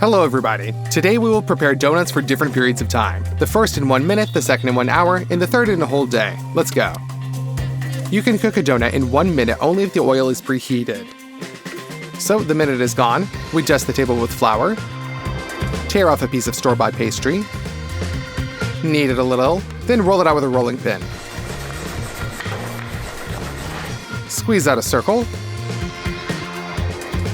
Hello everybody. Today we will prepare donuts for different periods of time. The first in 1 minute, the second in 1 hour, and the third in a whole day. Let's go. You can cook a donut in 1 minute only if the oil is preheated. So the minute is gone, we dust the table with flour, tear off a piece of store-bought pastry, knead it a little, then roll it out with a rolling pin. Squeeze out a circle,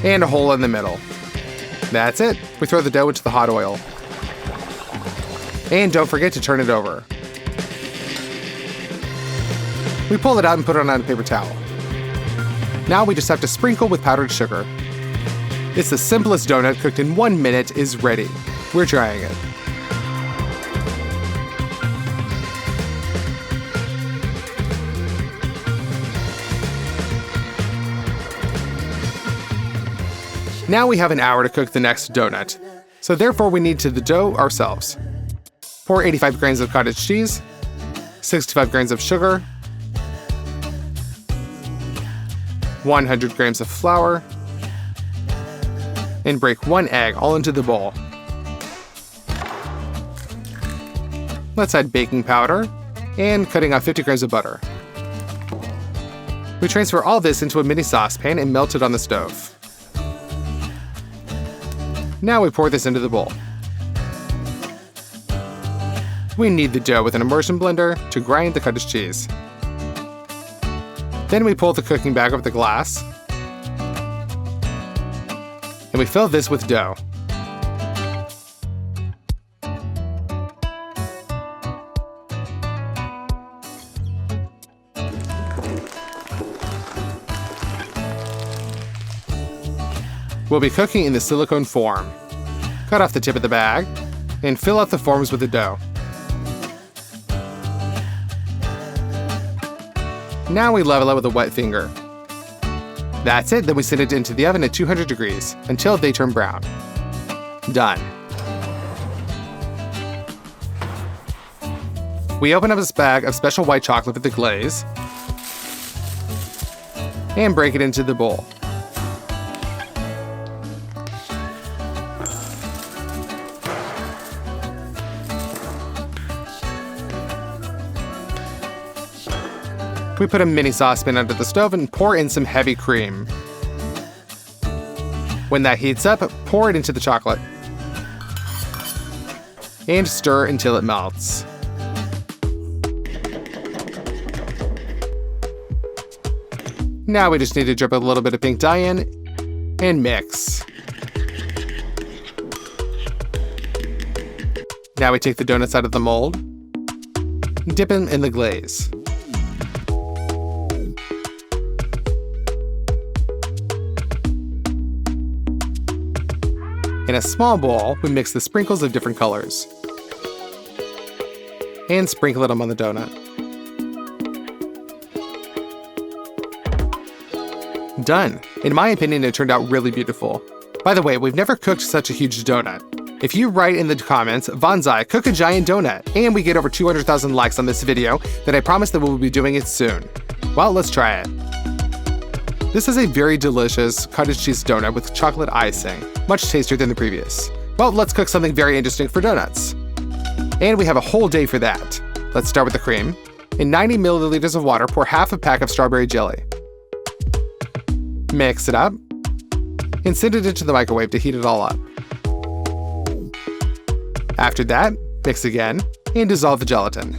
and a hole in the middle. That's it. We throw the dough into the hot oil. And don't forget to turn it over. We pull it out and put it on a paper towel. Now we just have to sprinkle with powdered sugar. It's the simplest donut cooked in 1 minute is ready. We're trying it. Now we have an hour to cook the next donut, so therefore we need to the dough ourselves. Pour 85 grains of cottage cheese, 65 grains of sugar, 100 grams of flour, and break 1 egg all into the bowl. Let's add baking powder and cutting off 50 grams of butter. We transfer all this into a mini saucepan and melt it on the stove. Now we pour this into the bowl. We knead the dough with an immersion blender to grind the cottage cheese. Then we pull the cooking bag over the glass, and we fill this with dough. We'll be cooking in the silicone form. Cut off the tip of the bag and fill out the forms with the dough. Now we level it with a wet finger. That's it, then we send it into the oven at 200 degrees until they turn brown. Done. We open up this bag of special white chocolate with the glaze and break it into the bowl. We put a mini saucepan under the stove and pour in some heavy cream. When that heats up, pour it into the chocolate and stir until it melts. Now we just need to drip a little bit of pink dye in and mix. Now we take the donuts out of the mold and dip them in the glaze. In a small bowl, we mix the sprinkles of different colors and sprinkle them on the donut. Done! In my opinion, it turned out really beautiful. By the way, we've never cooked such a huge donut. If you write in the comments, VANZAI, cook a giant donut, and we get over 200,000 likes on this video, then I promise that we will be doing it soon. Well, let's try it. This is a very delicious cottage cheese donut with chocolate icing, much tastier than the previous. Well, let's cook something very interesting for donuts. And we have a whole day for that. Let's start with the cream. In 90 milliliters of water, pour half a pack of strawberry jelly. Mix it up, and send it into the microwave to heat it all up. After that, mix again, and dissolve the gelatin.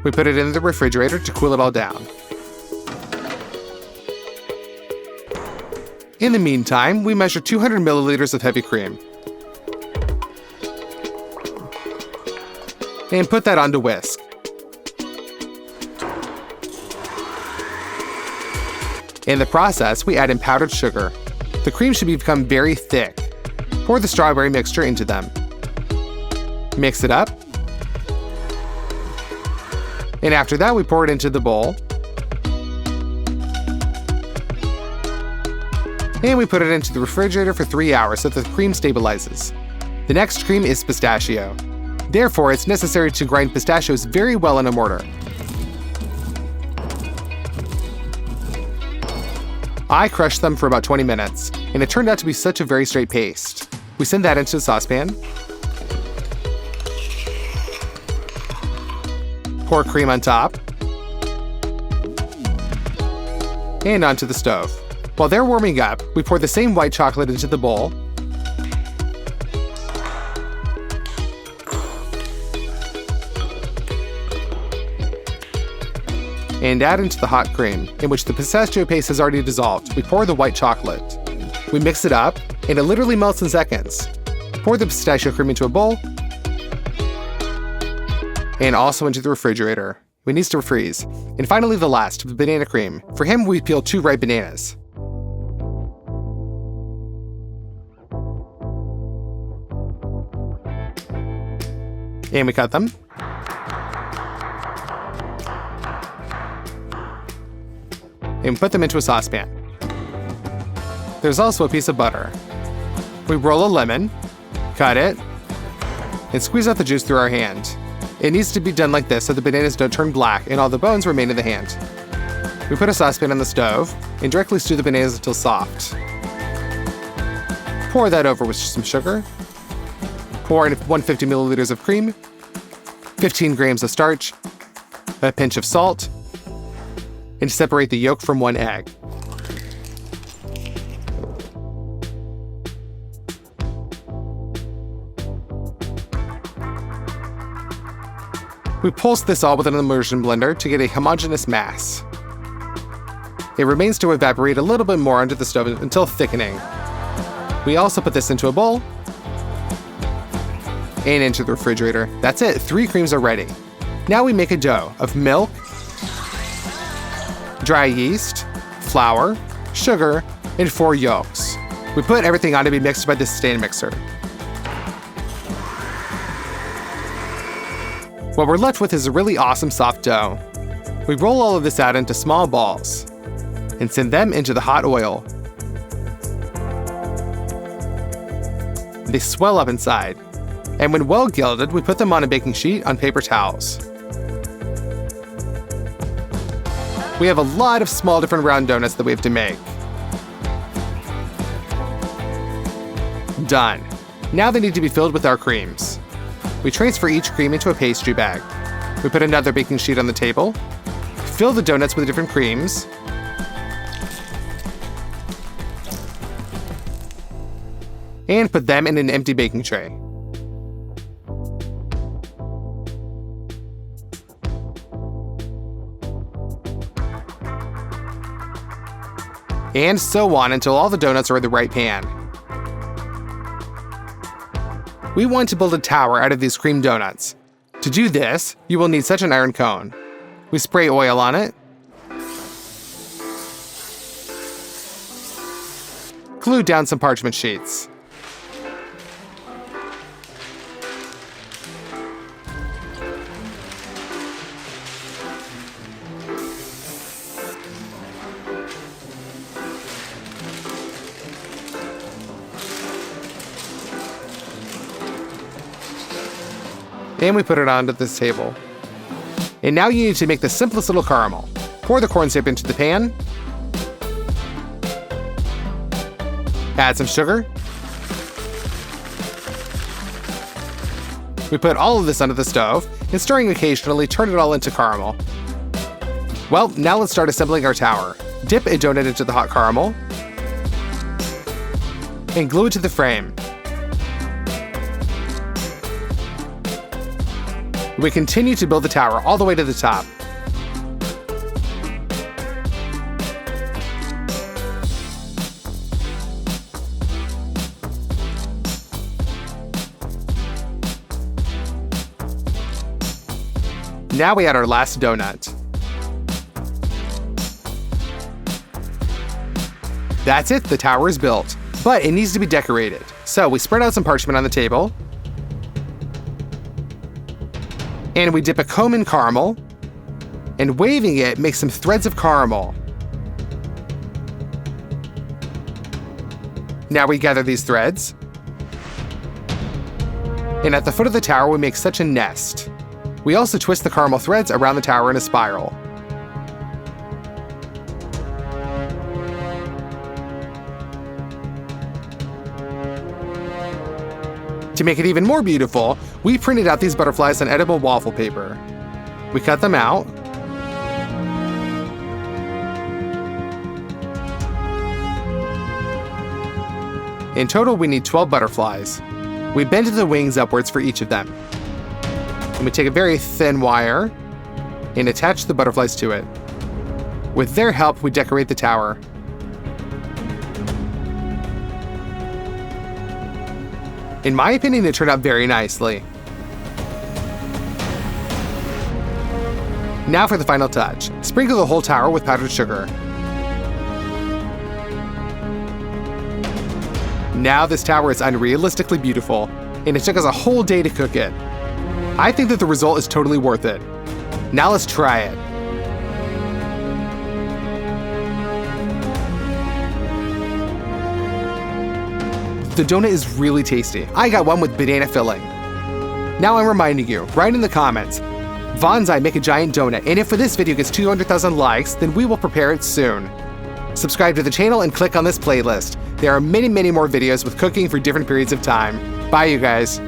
We put it in the refrigerator to cool it all down. In the meantime, we measure 200 milliliters of heavy cream and put that onto whisk. In the process, we add in powdered sugar. The cream should become very thick. Pour the strawberry mixture into them. Mix it up. And after that, we pour it into the bowl. And we put it into the refrigerator for 3 hours so that the cream stabilizes. The next cream is pistachio. Therefore, it's necessary to grind pistachios very well in a mortar. I crushed them for about 20 minutes, and it turned out to be such a very straight paste. We send that into the saucepan. Pour cream on top. And onto the stove. While they're warming up, we pour the same white chocolate into the bowl. And add into the hot cream, in which the pistachio paste has already dissolved. We pour the white chocolate. We mix it up, and it literally melts in seconds. Pour the pistachio cream into a bowl, and also into the refrigerator. It needs to refreeze. And finally, the last, the banana cream. For him, we peel 2 ripe bananas. And we cut them. And put them into a saucepan. There's also a piece of butter. We roll a lemon, cut it, and squeeze out the juice through our hand. It needs to be done like this so the bananas don't turn black and all the bones remain in the hand. We put a saucepan on the stove and directly stew the bananas until soft. Pour that over with some sugar. Pour in 150 milliliters of cream, 15 grams of starch, a pinch of salt, and separate the yolk from 1 egg. We pulse this all with an immersion blender to get a homogeneous mass. It remains to evaporate a little bit more onto the stove until thickening. We also put this into a bowl and into the refrigerator. That's it, 3 creams are ready. Now we make a dough of milk, dry yeast, flour, sugar, and 4 yolks. We put everything on to be mixed by this stand mixer. What we're left with is a really awesome soft dough. We roll all of this out into small balls and send them into the hot oil. They swell up inside, and when well gilded, we put them on a baking sheet on paper towels. We have a lot of small different round donuts that we have to make. Done. Now they need to be filled with our creams. We transfer each cream into a pastry bag. We put another baking sheet on the table, fill the donuts with different creams, and put them in an empty baking tray. And so on until all the donuts are in the right pan. We want to build a tower out of these cream donuts. To do this, you will need such an iron cone. We spray oil on it, glue down some parchment sheets, and we put it onto this table. And now you need to make the simplest little caramel. Pour the corn syrup into the pan, add some sugar. We put all of this under the stove, and stirring occasionally, turn it all into caramel. Well, now let's start assembling our tower. Dip a donut into the hot caramel, and glue it to the frame. We continue to build the tower all the way to the top. Now we add our last donut. That's it, the tower is built. But it needs to be decorated. So we spread out some parchment on the table, and we dip a comb in caramel, and waving it makes some threads of caramel. Now we gather these threads, and at the foot of the tower we make such a nest. We also twist the caramel threads around the tower in a spiral. To make it even more beautiful, we printed out these butterflies on edible waffle paper. We cut them out. In total, we need 12 butterflies. We bend the wings upwards for each of them. And we take a very thin wire and attach the butterflies to it. With their help, we decorate the tower. In my opinion, it turned out very nicely. Now for the final touch. Sprinkle the whole tower with powdered sugar. Now this tower is unrealistically beautiful, and it took us a whole day to cook it. I think that the result is totally worth it. Now let's try it. The donut is really tasty. I got one with banana filling. Now I'm reminding you, write in the comments, VANZAI make a giant donut, and if this video gets 200,000 likes, then we will prepare it soon. Subscribe to the channel and click on this playlist. There are many more videos with cooking for different periods of time. Bye, you guys.